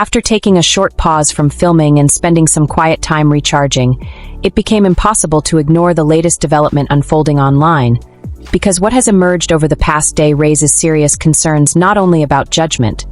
After taking a short pause from filming and spending some quiet time recharging, it became impossible to ignore the latest development unfolding online, because what has emerged over the past day raises serious concerns not only about judgment,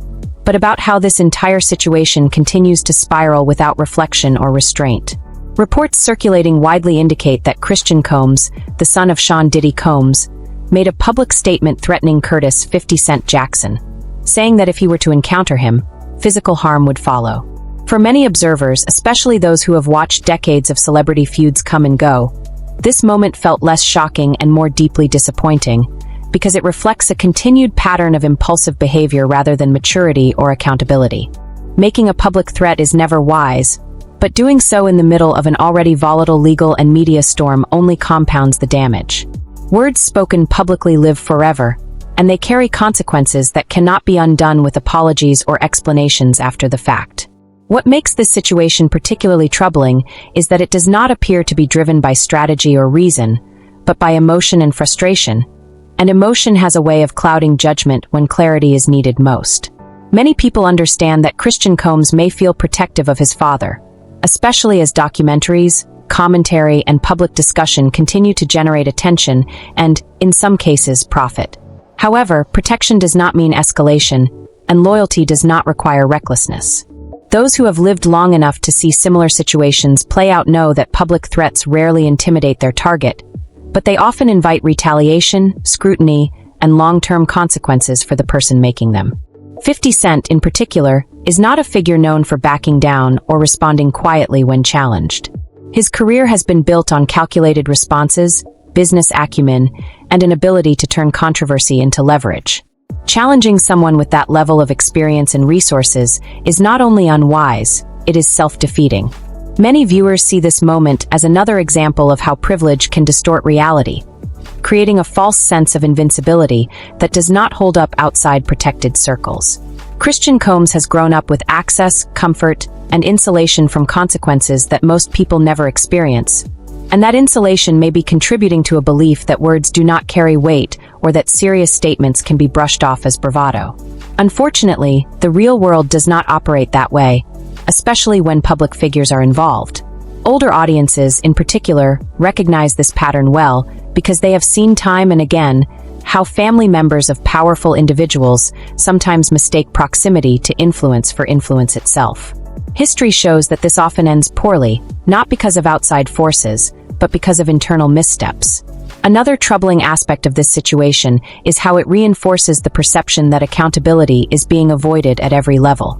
but about how this entire situation continues to spiral without reflection or restraint. Reports circulating widely indicate that Christian Combs, the son of Sean Diddy Combs, made a public statement threatening Curtis 50 Cent Jackson, saying that if he were to encounter him, physical harm would follow. For many observers, especially those who have watched decades of celebrity feuds come and go, this moment felt less shocking and more deeply disappointing, because it reflects a continued pattern of impulsive behavior rather than maturity or accountability. Making a public threat is never wise, but doing so in the middle of an already volatile legal and media storm only compounds the damage. Words spoken publicly live forever, and they carry consequences that cannot be undone with apologies or explanations after the fact. What makes this situation particularly troubling is that it does not appear to be driven by strategy or reason, but by emotion and frustration, and emotion has a way of clouding judgment when clarity is needed most. Many people understand that Christian Combs may feel protective of his father, especially as documentaries, commentary, and public discussion continue to generate attention and, in some cases, profit. However, protection does not mean escalation, and loyalty does not require recklessness. Those who have lived long enough to see similar situations play out know that public threats rarely intimidate their target, but they often invite retaliation, scrutiny, and long-term consequences for the person making them. 50 Cent, in particular, is not a figure known for backing down or responding quietly when challenged. His career has been built on calculated responses, business acumen, and an ability to turn controversy into leverage. Challenging someone with that level of experience and resources is not only unwise, it is self-defeating. Many viewers see this moment as another example of how privilege can distort reality, creating a false sense of invincibility that does not hold up outside protected circles. Christian Combs has grown up with access, comfort, and insulation from consequences that most people never experience, and that insulation may be contributing to a belief that words do not carry weight or that serious statements can be brushed off as bravado. Unfortunately, the real world does not operate that way, especially when public figures are involved. Older audiences, in particular, recognize this pattern well because they have seen time and again how family members of powerful individuals sometimes mistake proximity to influence for influence itself. History shows that this often ends poorly, not because of outside forces, but because of internal missteps. Another troubling aspect of this situation is how it reinforces the perception that accountability is being avoided at every level.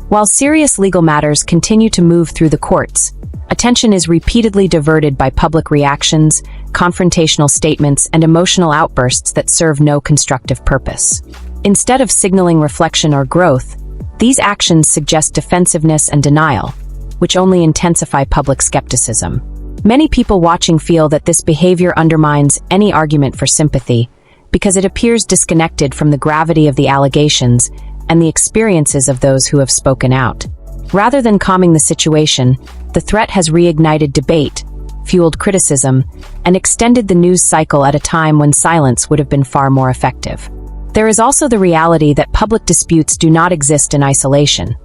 While serious legal matters continue to move through the courts, attention is repeatedly diverted by public reactions, confrontational statements, and emotional outbursts that serve no constructive purpose. Instead of signaling reflection or growth, these actions suggest defensiveness and denial, which only intensify public skepticism. Many people watching feel that this behavior undermines any argument for sympathy because it appears disconnected from the gravity of the allegations and the experiences of those who have spoken out. Rather than calming the situation, the threat has reignited debate, fueled criticism, and extended the news cycle at a time when silence would have been far more effective. There is also the reality that public disputes do not exist in isolation.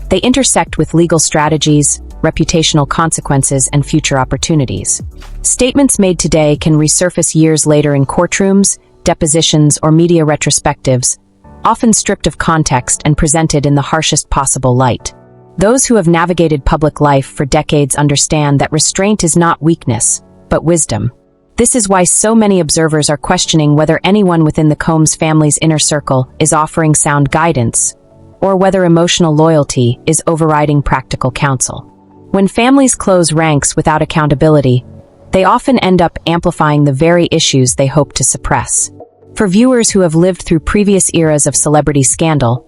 They intersect with legal strategies, reputational consequences, and future opportunities. Statements made today can resurface years later in courtrooms, depositions, or media retrospectives, often stripped of context and presented in the harshest possible light. Those who have navigated public life for decades understand that restraint is not weakness, but wisdom. This is why so many observers are questioning whether anyone within the Combs family's inner circle is offering sound guidance, or whether emotional loyalty is overriding practical counsel. When families close ranks without accountability, they often end up amplifying the very issues they hope to suppress. For viewers who have lived through previous eras of celebrity scandal,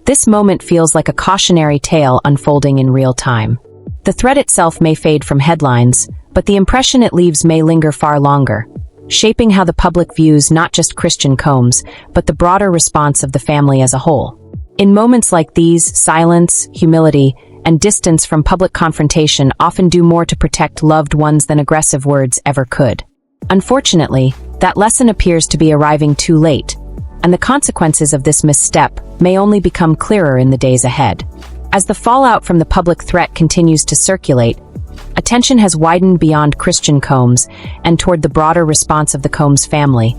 this moment feels like a cautionary tale unfolding in real time. The threat itself may fade from headlines, but the impression it leaves may linger far longer, shaping how the public views not just Christian Combs, but the broader response of the family as a whole. In moments like these, silence, humility, and distance from public confrontation often do more to protect loved ones than aggressive words ever could. Unfortunately, that lesson appears to be arriving too late, and the consequences of this misstep may only become clearer in the days ahead. As the fallout from the public threat continues to circulate, attention has widened beyond Christian Combs and toward the broader response of the Combs family,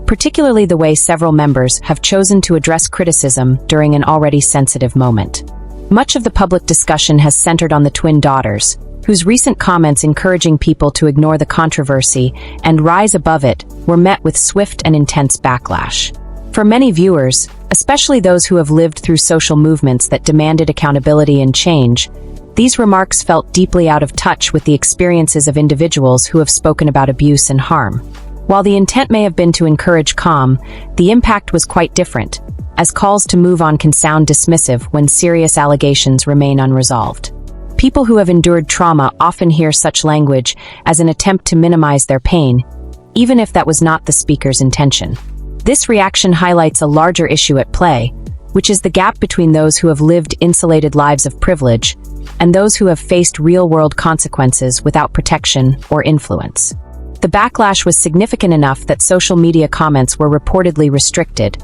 particularly the way several members have chosen to address criticism during an already sensitive moment. Much of the public discussion has centered on the twin daughters, whose recent comments encouraging people to ignore the controversy and rise above it were met with swift and intense backlash. For many viewers, especially those who have lived through social movements that demanded accountability and change, these remarks felt deeply out of touch with the experiences of individuals who have spoken about abuse and harm. While the intent may have been to encourage calm, the impact was quite different, as calls to move on can sound dismissive when serious allegations remain unresolved. People who have endured trauma often hear such language as an attempt to minimize their pain, even if that was not the speaker's intention. This reaction highlights a larger issue at play, which is the gap between those who have lived insulated lives of privilege and those who have faced real-world consequences without protection or influence. The backlash was significant enough that social media comments were reportedly restricted,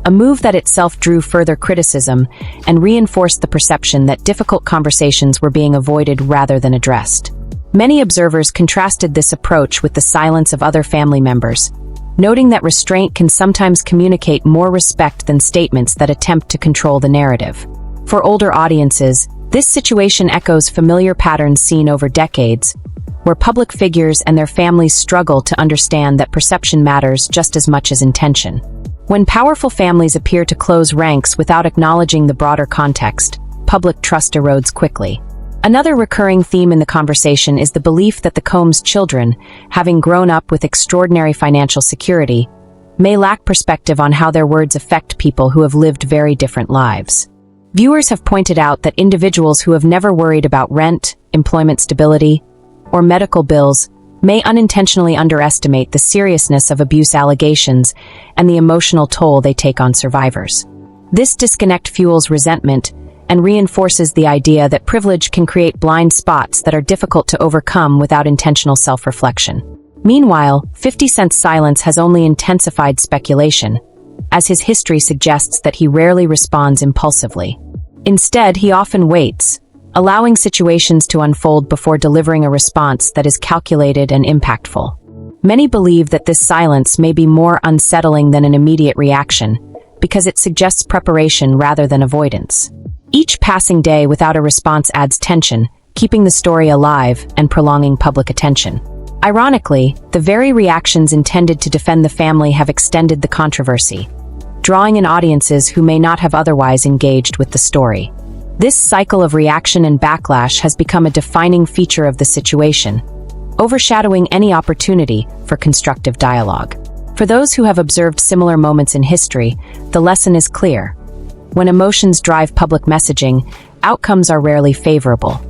a move that itself drew further criticism and reinforced the perception that difficult conversations were being avoided rather than addressed. Many observers contrasted this approach with the silence of other family members, noting that restraint can sometimes communicate more respect than statements that attempt to control the narrative. For older audiences, this situation echoes familiar patterns seen over decades, where public figures and their families struggle to understand that perception matters just as much as intention. When powerful families appear to close ranks without acknowledging the broader context, public trust erodes quickly. Another recurring theme in the conversation is the belief that the Combs children, having grown up with extraordinary financial security, may lack perspective on how their words affect people who have lived very different lives. Viewers have pointed out that individuals who have never worried about rent, employment stability, or medical bills may unintentionally underestimate the seriousness of abuse allegations and the emotional toll they take on survivors. This disconnect fuels resentment and reinforces the idea that privilege can create blind spots that are difficult to overcome without intentional self-reflection. Meanwhile, 50 Cent's silence has only intensified speculation, as his history suggests that he rarely responds impulsively. Instead, he often waits, allowing situations to unfold before delivering a response that is calculated and impactful. Many believe that this silence may be more unsettling than an immediate reaction, because it suggests preparation rather than avoidance. Each passing day without a response adds tension, keeping the story alive and prolonging public attention. Ironically, the very reactions intended to defend the family have extended the controversy, drawing in audiences who may not have otherwise engaged with the story. This cycle of reaction and backlash has become a defining feature of the situation, overshadowing any opportunity for constructive dialogue. For those who have observed similar moments in history, the lesson is clear. When emotions drive public messaging, outcomes are rarely favorable.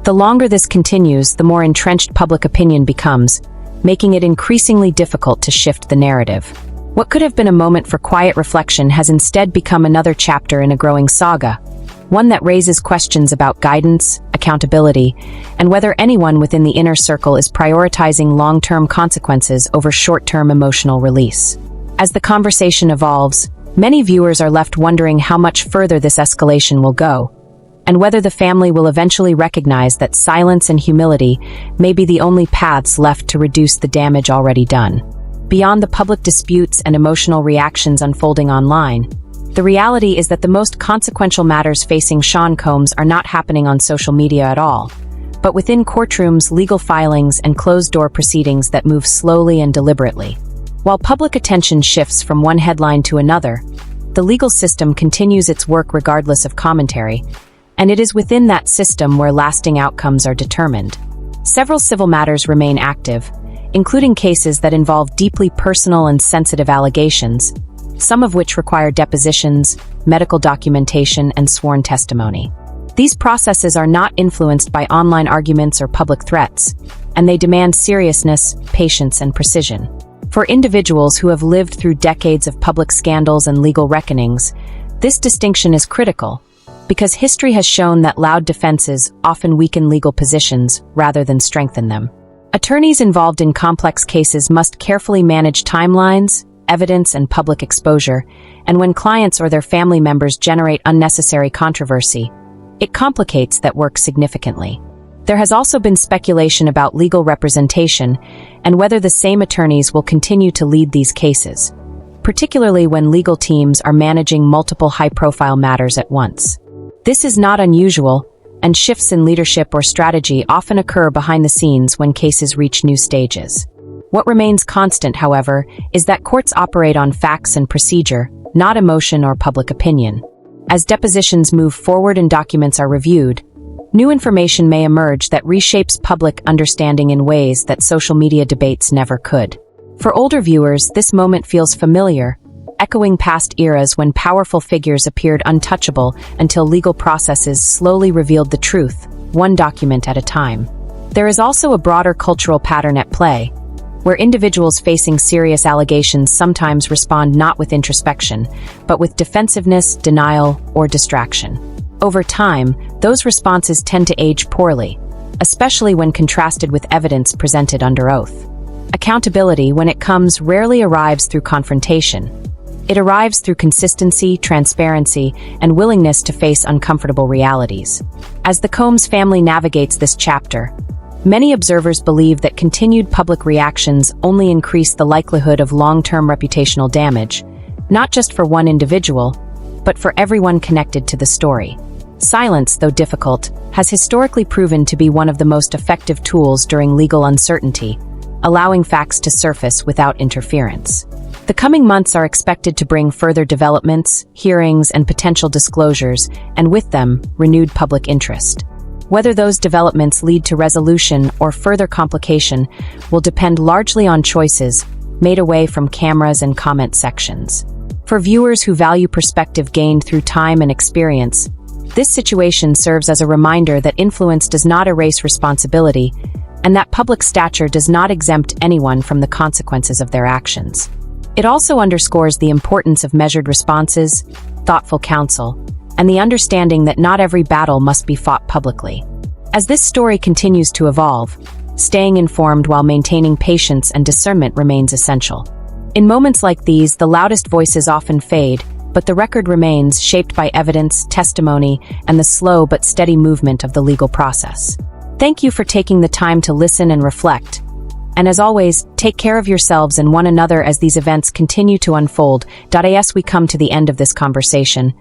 The longer this continues, the more entrenched public opinion becomes, making it increasingly difficult to shift the narrative. What could have been a moment for quiet reflection has instead become another chapter in a growing saga, one that raises questions about guidance, accountability, and whether anyone within the inner circle is prioritizing long-term consequences over short-term emotional release. As the conversation evolves, many viewers are left wondering how much further this escalation will go, and whether the family will eventually recognize that silence and humility may be the only paths left to reduce the damage already done. Beyond the public disputes and emotional reactions unfolding online, the reality is that the most consequential matters facing Sean Combs are not happening on social media at all, but within courtrooms, legal filings, and closed-door proceedings that move slowly and deliberately. While public attention shifts from one headline to another, the legal system continues its work regardless of commentary, and it is within that system where lasting outcomes are determined. Several civil matters remain active, including cases that involve deeply personal and sensitive allegations, some of which require depositions, medical documentation, and sworn testimony. These processes are not influenced by online arguments or public threats, and they demand seriousness, patience, and precision. For individuals who have lived through decades of public scandals and legal reckonings, this distinction is critical, because history has shown that loud defenses often weaken legal positions rather than strengthen them. Attorneys involved in complex cases must carefully manage timelines, evidence, and public exposure, and when clients or their family members generate unnecessary controversy, It complicates that work significantly. There has also been speculation about legal representation and whether the same attorneys will continue to lead these cases, particularly when legal teams are managing multiple high-profile matters at once. This is not unusual, and shifts in leadership or strategy often occur behind the scenes when cases reach new stages. What remains constant, however, is that courts operate on facts and procedure, not emotion or public opinion. As depositions move forward and documents are reviewed, new information may emerge that reshapes public understanding in ways that social media debates never could. For older viewers, this moment feels familiar, echoing past eras when powerful figures appeared untouchable until legal processes slowly revealed the truth, one document at a time. There is also a broader cultural pattern at play, where individuals facing serious allegations sometimes respond not with introspection, but with defensiveness, denial, or distraction. Over time, those responses tend to age poorly, especially when contrasted with evidence presented under oath. Accountability, when it comes, rarely arrives through confrontation. It arrives through consistency, transparency, and willingness to face uncomfortable realities. As the Combs family navigates this chapter, many observers believe that continued public reactions only increase the likelihood of long-term reputational damage, not just for one individual, but for everyone connected to the story. Silence, though difficult, has historically proven to be one of the most effective tools during legal uncertainty, allowing facts to surface without interference. The coming months are expected to bring further developments, hearings, and potential disclosures, and with them, renewed public interest. Whether those developments lead to resolution or further complication will depend largely on choices made away from cameras and comment sections. For viewers who value perspective gained through time and experience, this situation serves as a reminder that influence does not erase responsibility, and that public stature does not exempt anyone from the consequences of their actions. It also underscores the importance of measured responses, thoughtful counsel, and the understanding that not every battle must be fought publicly. As this story continues to evolve, staying informed while maintaining patience and discernment remains essential. In moments like these, the loudest voices often fade, but the record remains, shaped by evidence, testimony, and the slow but steady movement of the legal process. Thank you for taking the time to listen and reflect. And as always, take care of yourselves and one another as these events continue to unfold. As we come to the end of this conversation,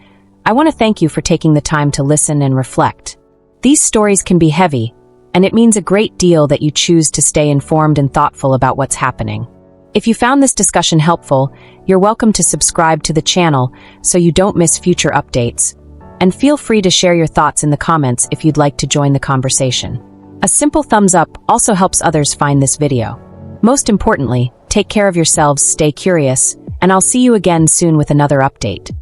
I want to thank you for taking the time to listen and reflect. These stories can be heavy, and it means a great deal that you choose to stay informed and thoughtful about what's happening. If you found this discussion helpful, you're welcome to subscribe to the channel so you don't miss future updates. And feel free to share your thoughts in the comments if you'd like to join the conversation. A simple thumbs up also helps others find this video. Most importantly, take care of yourselves, stay curious, and I'll see you again soon with another update.